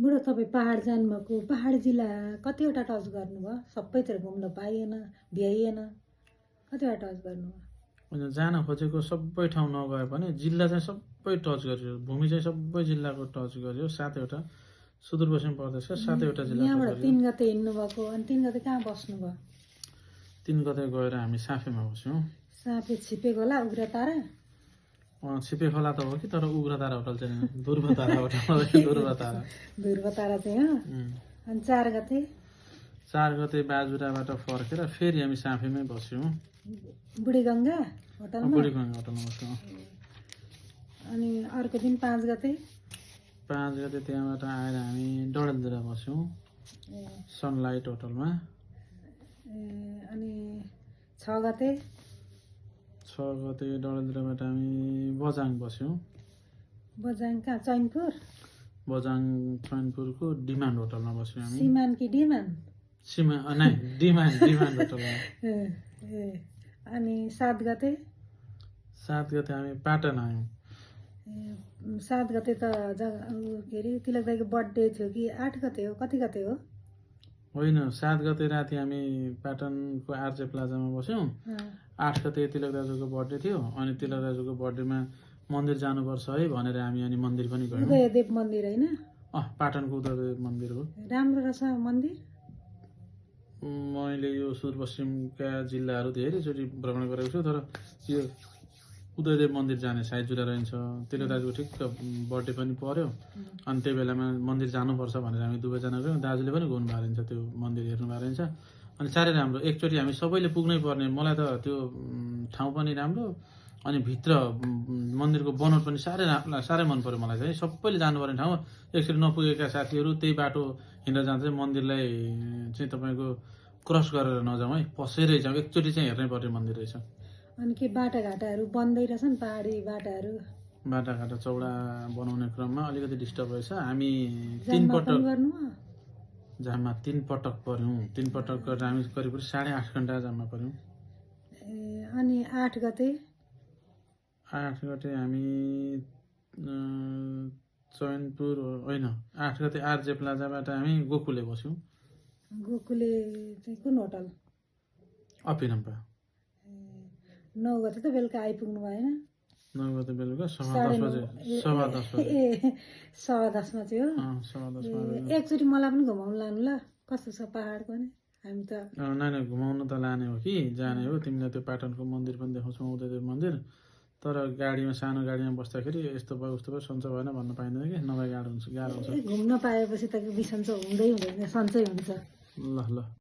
बुढो तपाईँ पहाड जानुभएको पहाड जिल्ला कतिवटा टच गर्नुभयो सबैतिर घुम्न पाइएन भ्याइएन कतिवटा टच गर्नुभयो अनि जान खोजेको सबै ठाउँ नगए पनि जिल्ला चाहिँ सबै टच गर्यो भूमि चाहिँ सबै जिल्लाको टच गर्यो 7 वटा सुदूरपश्चिम प्रदेश 7 वटा जिल्ला टच यहाँबाट गर्यो 3 गते हिँड्नुभएको अनि 3 गते कहाँ बस्नुभयो 3 गते गएर हामी साफेमा बस्यौँ सापे छिपेको होला उग्रतारा छिपे खोला त हो कि तर उग्रतारा होटल चाहिँ ध्रुवतारा होटल हो ध्रुवतारा ध्रुवतारा चाहिँ हो अनि 4 गते 4 गते बाजुराबाट फर्केर फेरि हामी साफेमै बस्यौँ बुढीगङ्गा होटलमा बुढीगङ्गा होटलमा बस्यौँ अनि अर्को दिन 5 गते 5 गते त्यहाँबाट आएर हामी डडेलधुरा बस्यौँ सनलाइट होटलमा अनि 6 गते 6 गते डडेलधुराबाट हामी बजाङ बस्यौँ बजाङ कहाँ चैनपुर बजाङ चैनपुरको डिमान्ड होटलमा बस्यौँ हामी सिमान कि डिमान डिमान्ड होटलमा अनि 7 गते 7 गते हामी पाटन आयौँ 7 गते त के अरे तिलक दाईको बर्थडे थियो कि 8 गते हो कति गते हो होइन 7 गते राति हामी पाटनको आरजे प्लाजामा बस्यौँ 8 गते तिलक दाजुको बर्थडे थियो अनि तिलक दाजुको बर्थडेमा मन्दिर जानुपर्छ है भनेर हामी अनि मन्दिर पनि गयौँ उदयदेव मन्दिर होइन पाटनको उदयदेव मन्दिर हो राम्रो रहेछ मन्दिर मैले यो सुदूरपश्चिमका जिल्लाहरू धेरैचोटि भ्रमण गरेको छु तर यो उदयदेव मन्दिर जाने सायद जुरा रहन्छ तिलक दाजुको ठिक्क बर्थडे पनि पर्यो अनि त्यही बेलामा मन्दिर जानुपर्छ भनेर हामी दुवैजना गयौँ दाजुले पनि घुम्नु भएको रहेछ त्यो मन्दिर हेर्नु भएको रहेछ अनि साह्रै राम्रो एकचोटि हामी सबैले पुग्नै पर्ने मलाई त त्यो ठाउँ पनि राम्रो अनि भित्र मन्दिरको बनोट पनि साह्रै मन पर्यो मलाई चाहिँ सबैले जानुपर्ने ठाउँ एकचोटि नपुगेका साथीहरू त्यही बाटो हिँडेर जाँदा चाहिँ मन्दिरलाई चाहिँ तपाईँको क्रस गरेर नजाउँ है पसेरै जाउँ एकचोटि चाहिँ हेर्नै पर्ने मन्दिर रहेछ अनि के बाटाघाटाहरू बन्दै रहेछन् पहाडी बाटाहरू बाटाघाटा चौडा बनाउने क्रममा अलिकति डिस्टर्ब भएछ हामी 3 पटक जाममा 3 पटक पर्यौँ 3 पटक गरेर हामी करिब 8.5 घण्टा जाममा पर्यौँ अनि 8 गते हामी चैनपुर होइन 8 गते आरजे प्लाजाबाट हामी गोकुले बस्यौँ गोकुले चाहिँ कुन होटल अपिरम्पा 9 गते त बेलुका आइपुग्नु भएन 9 गते बेलुका 10:15 बजे 10:15 मा चाहिँ हो 10:15 एकचोटि मलाई पनि घुमाउनु लानु ल कस्तो छ पहाडको नि हामी त नानी घुमाउनु त लाने हो कि जाने हो तिमीलाई त्यो पाटनको मन्दिर पनि देखाउँछौ उदयदेव मन्दिर तर गाडीमा सानो गाडीमा बस्दाखेरि यस्तो भयो उस्तो भयो सन्चो भएन भन्न पाइँदैन कि नभए गाह्रो हुन्छ घुम्न पाएपछि त बिसन्चो हुँदै हुँदैन सन्चै हुन्छ ल